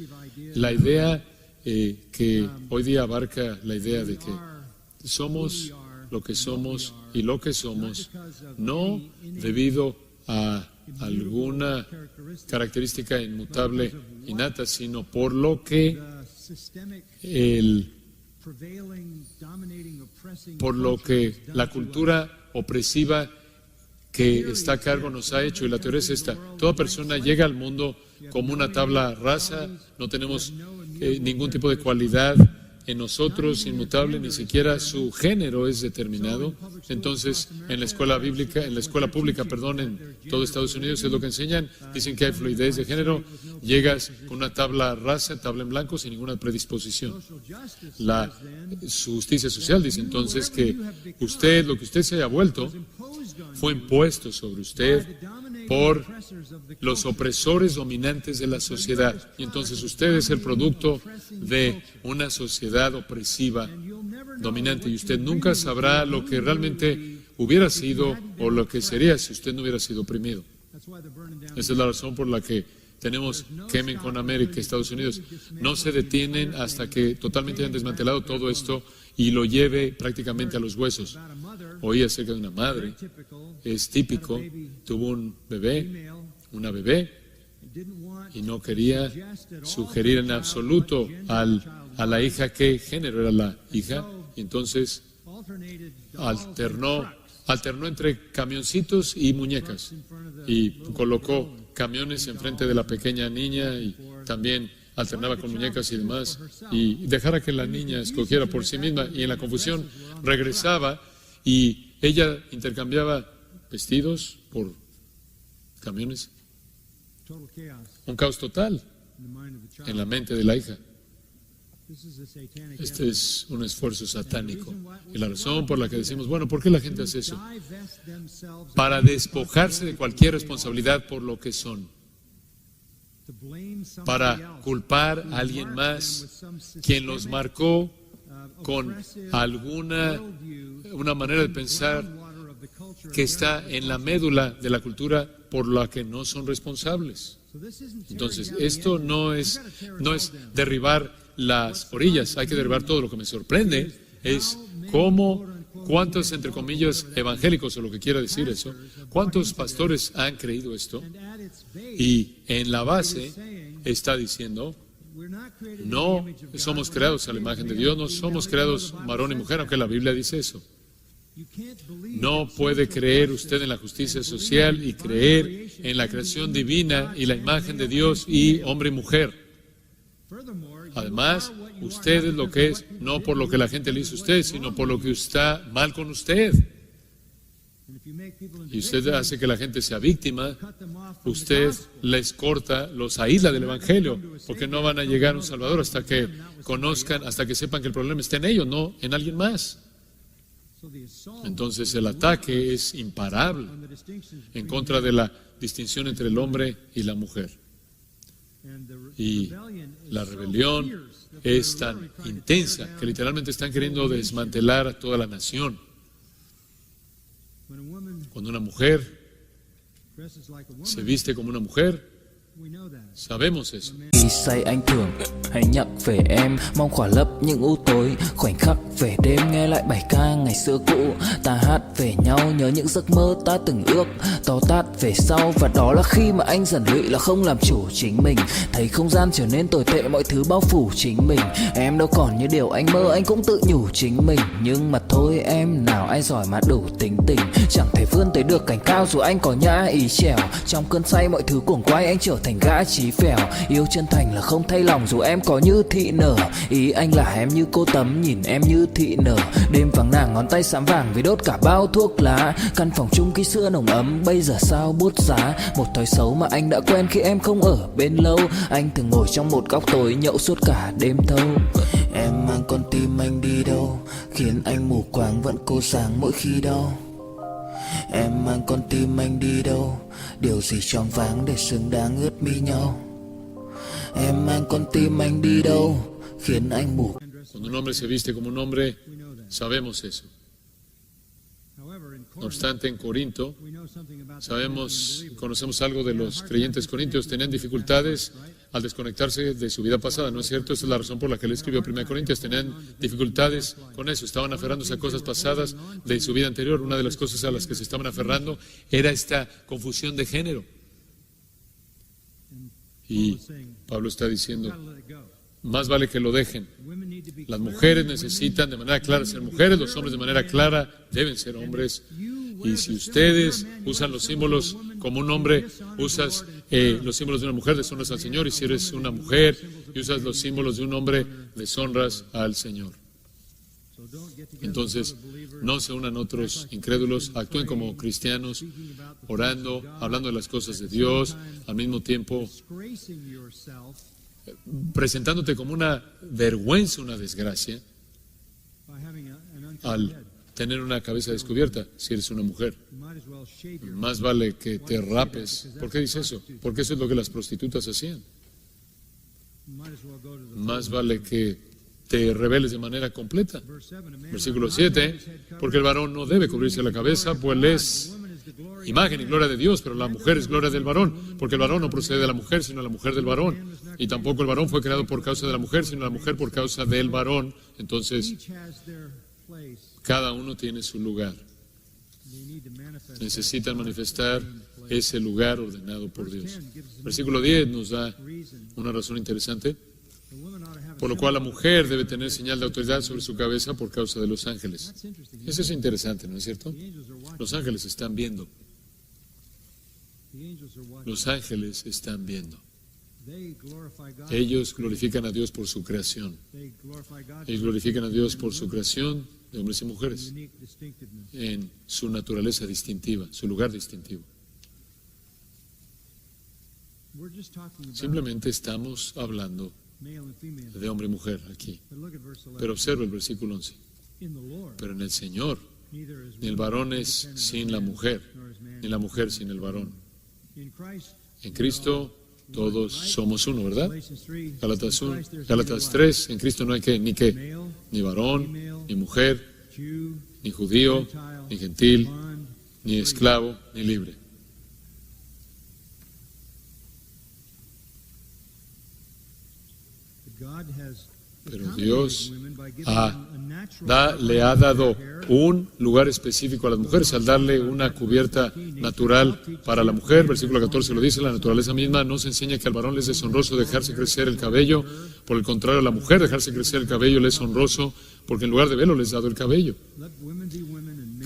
la idea que hoy día abarca la idea de que somos lo que somos y lo que somos, no debido a alguna característica inmutable, innata, sino por lo que la cultura opresiva que está a cargo nos ha hecho. Y la teoría es esta: toda persona llega al mundo como una tabla rasa, no tenemos ningún tipo de cualidad en nosotros inmutable, ni siquiera su género es determinado. Entonces, en la escuela pública, en todo Estados Unidos es lo que enseñan. Dicen que hay fluidez de género. Llegas con una tabla rasa, tabla en blanco, sin ninguna predisposición. Su justicia social dice entonces que lo que usted se haya vuelto, fue impuesto sobre usted por los opresores dominantes de la sociedad. Y entonces usted es el producto de una sociedad opresiva, dominante, y usted nunca sabrá lo que realmente hubiera sido o lo que sería si usted no hubiera sido oprimido. Esa es la razón por la que tenemos Quemen con América, Estados Unidos. No se detienen hasta que totalmente hayan desmantelado todo esto y lo lleve prácticamente a los huesos. Oí acerca de una madre, es típico, tuvo una bebé, y no quería sugerir en absoluto a la hija qué género era la hija, y entonces alternó entre camioncitos y muñecas, y colocó camiones enfrente de la pequeña niña y también alternaba con muñecas y demás, y dejara que la niña escogiera por sí misma, y en la confusión regresaba y ella intercambiaba vestidos por camiones. Un caos total en la mente de la hija. Este es un esfuerzo satánico. Y la razón por la que decimos, bueno, ¿por qué la gente hace eso? Para despojarse de cualquier responsabilidad por lo que son. Para culpar a alguien más quien los marcó con una manera de pensar que está en la médula de la cultura por la que no son responsables. Entonces, esto no es derribar las orillas, hay que derribar todo. Lo que me sorprende es cuántos, entre comillas, evangélicos, o lo que quiera decir eso, cuántos pastores han creído esto, y en la base está diciendo: no somos creados a la imagen de Dios, no somos creados varón y mujer, aunque la Biblia dice eso. No puede creer usted en la justicia social y creer en la creación divina y la imagen de Dios y hombre y mujer. Además, usted es lo que es, no por lo que la gente le hizo a usted, sino por lo que está mal con usted. Y usted hace que la gente sea víctima, usted les corta, los aísla del Evangelio, porque no van a llegar a un Salvador hasta que conozcan, hasta que sepan que el problema está en ellos, no en alguien más. Entonces el ataque es imparable en contra de la distinción entre el hombre y la mujer. Y la rebelión es tan intensa que literalmente están queriendo desmantelar a toda la nación. Cuando una mujer se viste como una mujer, sabemos eso. Khi say anh thường hay nhắc về em, mong khỏa lấp những u tối, khoảnh khắc về đêm nghe lại bài ca ngày xưa cũ. Ta hát về nhau nhớ những giấc mơ ta từng ước, to tát về sau, và đó là khi mà anh dần lụy là không làm chủ chính mình. Thấy không gian trở nên tồi tệ, mọi thứ bao phủ chính mình. Em đâu còn như điều anh mơ, anh cũng tự nhủ chính mình. Nhưng mà thôi em, nào ai giỏi mà đủ tính tình, chẳng thể vươn tới được cảnh cao dù anh có nhã ý trèo. Trong cơn say mọi thứ cuồng quay, anh trở thành gã chí phèo. Yêu chân thành là không thay lòng dù em có như thị nở. Ý anh là em như cô tấm, nhìn em như thị nở. Đêm vắng nàng ngón tay xám vàng vì đốt cả bao thuốc lá. Căn phòng chung ký xưa nồng ấm, bây giờ sao bút giá. Một thói xấu mà anh đã quen khi em không ở bên lâu. Anh thường ngồi trong một góc tối nhậu suốt cả đêm thâu. Em mang con tim anh đi đâu, khiến anh mù quáng vẫn cô sáng mỗi khi đau. Em mang con tim anh đi đâu, điều gì choáng váng để xứng đáng ướt mi nhau. Em mang con tim anh đi đâu, khiến anh mù. Cuando un hombre se viste como un hombre, sabemos eso. No obstante, en Corinto, conocemos algo de los creyentes corintios. Tenían dificultades al desconectarse de su vida pasada, ¿no es cierto? Esa es la razón por la que él escribió 1 Corintios. Tenían dificultades con eso, estaban aferrándose a cosas pasadas de su vida anterior. Una de las cosas a las que se estaban aferrando era esta confusión de género. Y Pablo está diciendo: más vale que lo dejen. Las mujeres necesitan de manera clara ser mujeres, los hombres de manera clara deben ser hombres. Y si ustedes usan los símbolos como un hombre, usas los símbolos de una mujer, deshonras al Señor. Y si eres una mujer y usas los símbolos de un hombre, deshonras al Señor. Entonces, no se unan otros incrédulos, actúen como cristianos, orando, hablando de las cosas de Dios, al mismo tiempo presentándote como una vergüenza, una desgracia, al tener una cabeza descubierta, si eres una mujer. Más vale que te rapes. ¿Por qué dice eso? Porque eso es lo que las prostitutas hacían. Más vale que te reveles de manera completa. Versículo 7, porque el varón no debe cubrirse la cabeza, pues es imagen y gloria de Dios, pero la mujer es gloria del varón, porque el varón no procede de la mujer, sino la mujer del varón. Y tampoco el varón fue creado por causa de la mujer, sino la mujer por causa del varón. Entonces, cada uno tiene su lugar. Necesitan manifestar ese lugar ordenado por Dios. Versículo 10 nos da una razón interesante, por lo cual la mujer debe tener señal de autoridad sobre su cabeza por causa de los ángeles. Eso es interesante, ¿no es cierto? Los ángeles están viendo. Los ángeles están viendo. Ellos glorifican a Dios por su creación. Ellos glorifican a Dios por su creación de hombres y mujeres, en su naturaleza distintiva, su lugar distintivo. Simplemente estamos hablando de hombre y mujer aquí. Pero observa el versículo 11. Pero en el Señor, ni el varón es sin la mujer, ni la mujer sin el varón. En Cristo todos somos uno, ¿verdad? Gálatas 3, en Cristo no hay ni varón, ni mujer, ni judío, ni gentil, ni esclavo, ni libre. Pero Dios le ha dado un lugar específico a las mujeres al darle una cubierta natural para la mujer. Versículo 14 lo dice, la naturaleza misma nos enseña que al varón le es deshonroso dejarse crecer el cabello. Por el contrario, a la mujer dejarse crecer el cabello le es honroso, porque en lugar de velo les ha dado el cabello.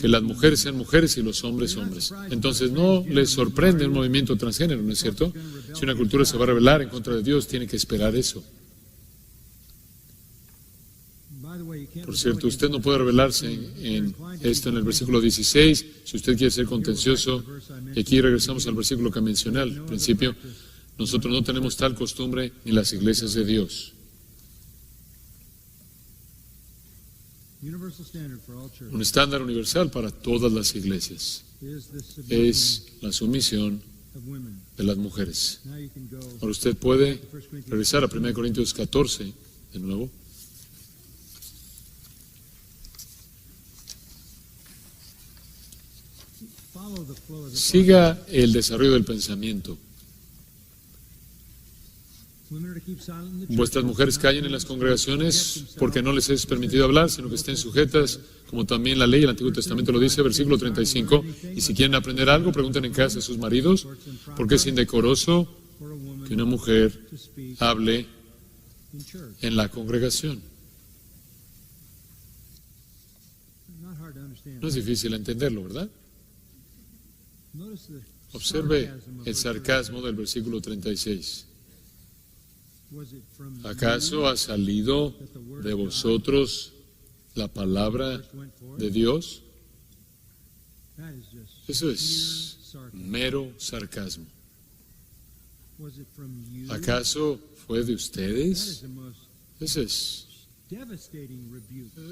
Que las mujeres sean mujeres y los hombres hombres. Entonces no les sorprende un movimiento transgénero, ¿no es cierto? Si una cultura se va a rebelar en contra de Dios, tiene que esperar eso. Por cierto, usted no puede revelarse en esto en el versículo 16, si usted quiere ser contencioso. Y aquí regresamos al versículo que mencioné al principio. Nosotros no tenemos tal costumbre ni las iglesias de Dios. Un estándar universal para todas las iglesias es la sumisión de las mujeres. Ahora usted puede regresar a 1 Corintios 14 de nuevo. Siga el desarrollo del pensamiento. Vuestras mujeres callen en las congregaciones porque no les es permitido hablar, sino que estén sujetas, como también la ley, el Antiguo Testamento lo dice, versículo 35. Y si quieren aprender algo, pregunten en casa a sus maridos, porque es indecoroso que una mujer hable en la congregación. No es difícil entenderlo, ¿verdad? Observe el sarcasmo del versículo 36. ¿Acaso ha salido de vosotros la palabra de Dios? Eso es mero sarcasmo. ¿Acaso fue de ustedes? Esa es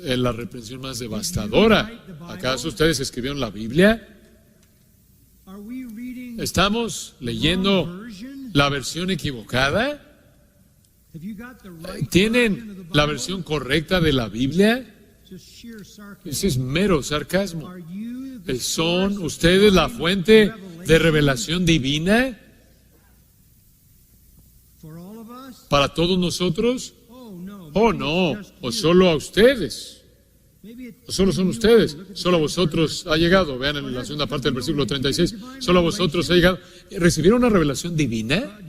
la reprensión más devastadora. ¿Acaso ustedes escribieron la Biblia? ¿Estamos leyendo la versión equivocada? ¿Tienen la versión correcta de la Biblia? Ese es mero sarcasmo. ¿Son ustedes la fuente de revelación divina para todos nosotros? Oh, no, o solo a ustedes. O solo son ustedes, solo a vosotros ha llegado. Vean en la segunda parte del versículo 36, solo a vosotros ha llegado. ¿Recibieron una revelación divina?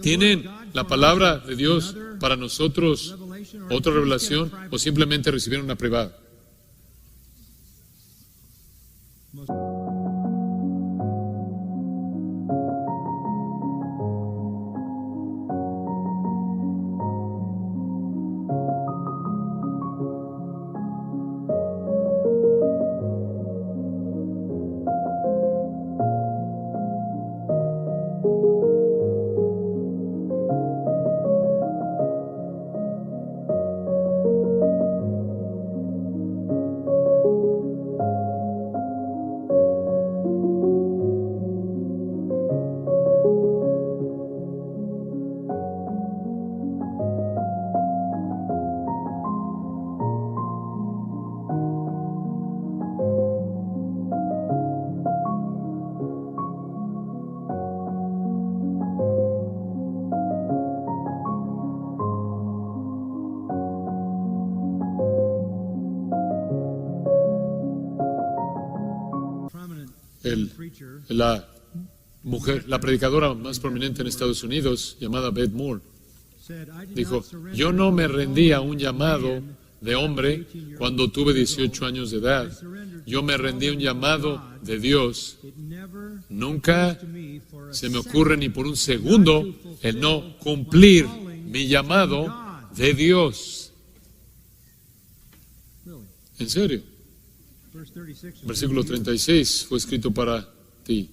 ¿Tienen la palabra de Dios para nosotros otra revelación o simplemente recibieron una privada? La mujer, la predicadora más prominente en Estados Unidos, llamada Beth Moore, dijo: yo no me rendí a un llamado de hombre cuando tuve 18 años de edad. Yo me rendí a un llamado de Dios. Nunca se me ocurre ni por un segundo el no cumplir mi llamado de Dios. ¿En serio? Versículo 36 fue escrito para ti.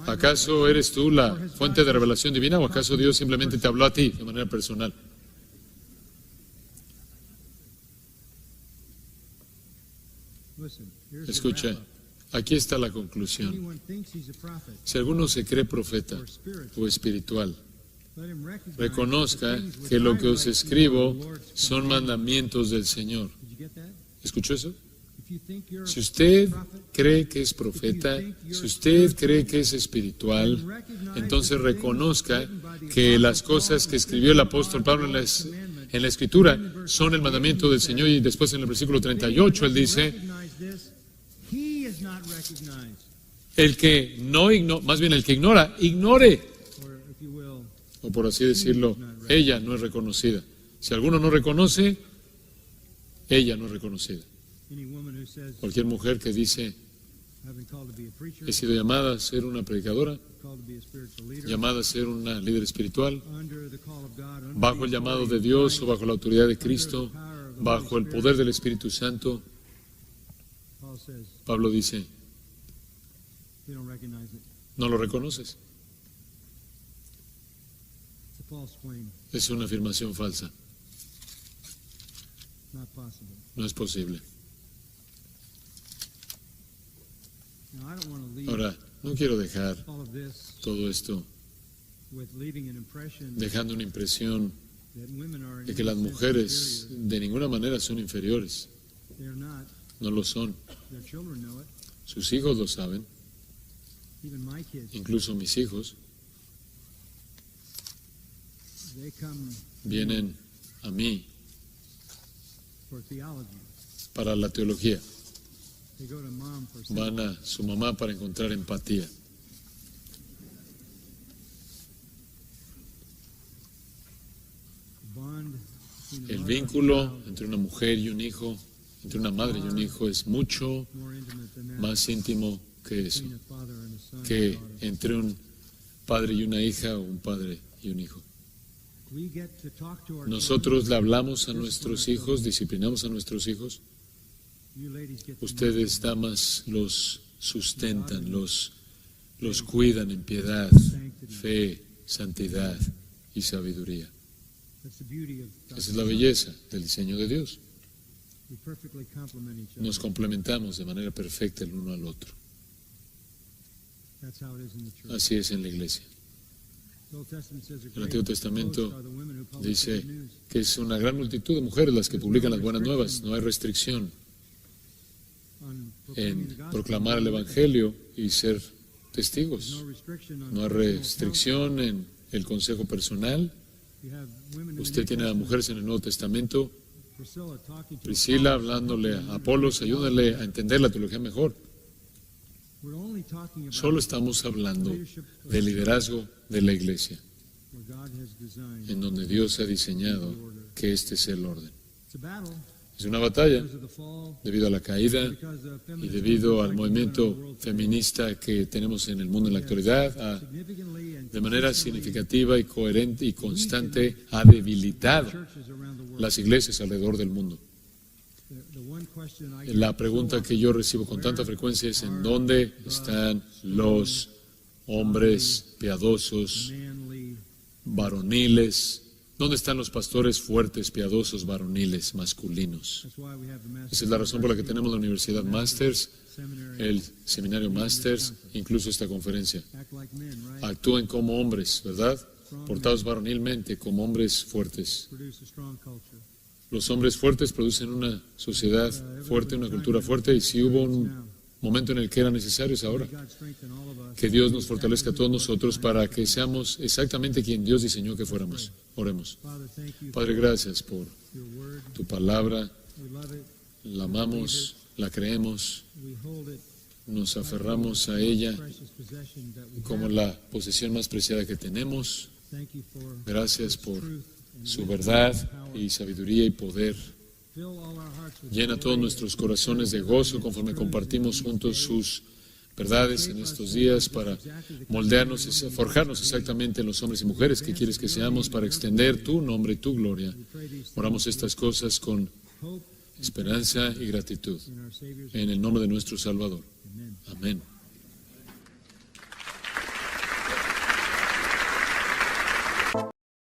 ¿Acaso eres tú la fuente de revelación divina o acaso Dios simplemente te habló a ti de manera personal? Escucha, aquí está la conclusión. Si alguno se cree profeta o espiritual, reconozca que lo que os escribo son mandamientos del Señor. ¿Escuchó eso? Si usted cree que es profeta, si usted cree que es espiritual, entonces reconozca que las cosas que escribió el apóstol Pablo en la Escritura son el mandamiento del Señor. Y después en el versículo 38 él dice, el que no ignora, más bien el que ignora, ignore. O por así decirlo, ella no es reconocida. Si alguno no reconoce, ella no es reconocida. Cualquier mujer que dice, he sido llamada a ser una predicadora, llamada a ser una líder espiritual, bajo el llamado de Dios o bajo la autoridad de Cristo, bajo el poder del Espíritu Santo, Pablo dice, no lo reconoces. Es una afirmación falsa. No es posible. Ahora, no quiero dejar todo esto dejando una impresión de que las mujeres de ninguna manera son inferiores. No lo son. Sus hijos lo saben, incluso mis hijos. Vienen a mí para la teología. Van a su mamá para encontrar empatía. El vínculo entre una mujer y un hijo, entre una madre y un hijo, es mucho más íntimo que eso, que entre un padre y una hija o un padre y un hijo. Nosotros le hablamos a nuestros hijos, disciplinamos a nuestros hijos. Ustedes, damas, los sustentan, los cuidan en piedad, fe, santidad y sabiduría. Esa es la belleza del diseño de Dios. Nos complementamos de manera perfecta el uno al otro. Así es en la iglesia. El Antiguo Testamento dice que es una gran multitud de mujeres las que publican las buenas nuevas. No hay restricción en proclamar el Evangelio y ser testigos. No hay restricción en el consejo personal. Usted tiene a mujeres en el Nuevo Testamento. Priscila hablándole a Apolos, ayúdale a entender la teología mejor. Solo estamos hablando del liderazgo de la iglesia, en donde Dios ha diseñado que este sea el orden. Es una batalla debido a la caída y debido al movimiento feminista que tenemos en el mundo en la actualidad. De manera significativa y coherente y constante ha debilitado las iglesias alrededor del mundo. La pregunta que yo recibo con tanta frecuencia es: ¿en dónde están los hombres piadosos, varoniles? ¿Dónde están los pastores fuertes, piadosos, varoniles, masculinos? Esa es la razón por la que tenemos la Universidad Masters, el Seminario Masters, incluso esta conferencia. Actúen como hombres, ¿verdad? Portados varonilmente, como hombres fuertes. Los hombres fuertes producen una sociedad fuerte, una cultura fuerte, y si hubo un momento en el que era necesario, es ahora. Que Dios nos fortalezca a todos nosotros para que seamos exactamente quien Dios diseñó que fuéramos. Oremos. Padre, gracias por tu palabra. La amamos, la creemos, nos aferramos a ella como la posesión más preciada que tenemos. Gracias por su verdad y sabiduría y poder. Llena todos nuestros corazones de gozo conforme compartimos juntos sus verdades en estos días para moldearnos, forjarnos exactamente en los hombres y mujeres que quieres que seamos para extender tu nombre y tu gloria. Oramos estas cosas con esperanza y gratitud en el nombre de nuestro Salvador. Amén.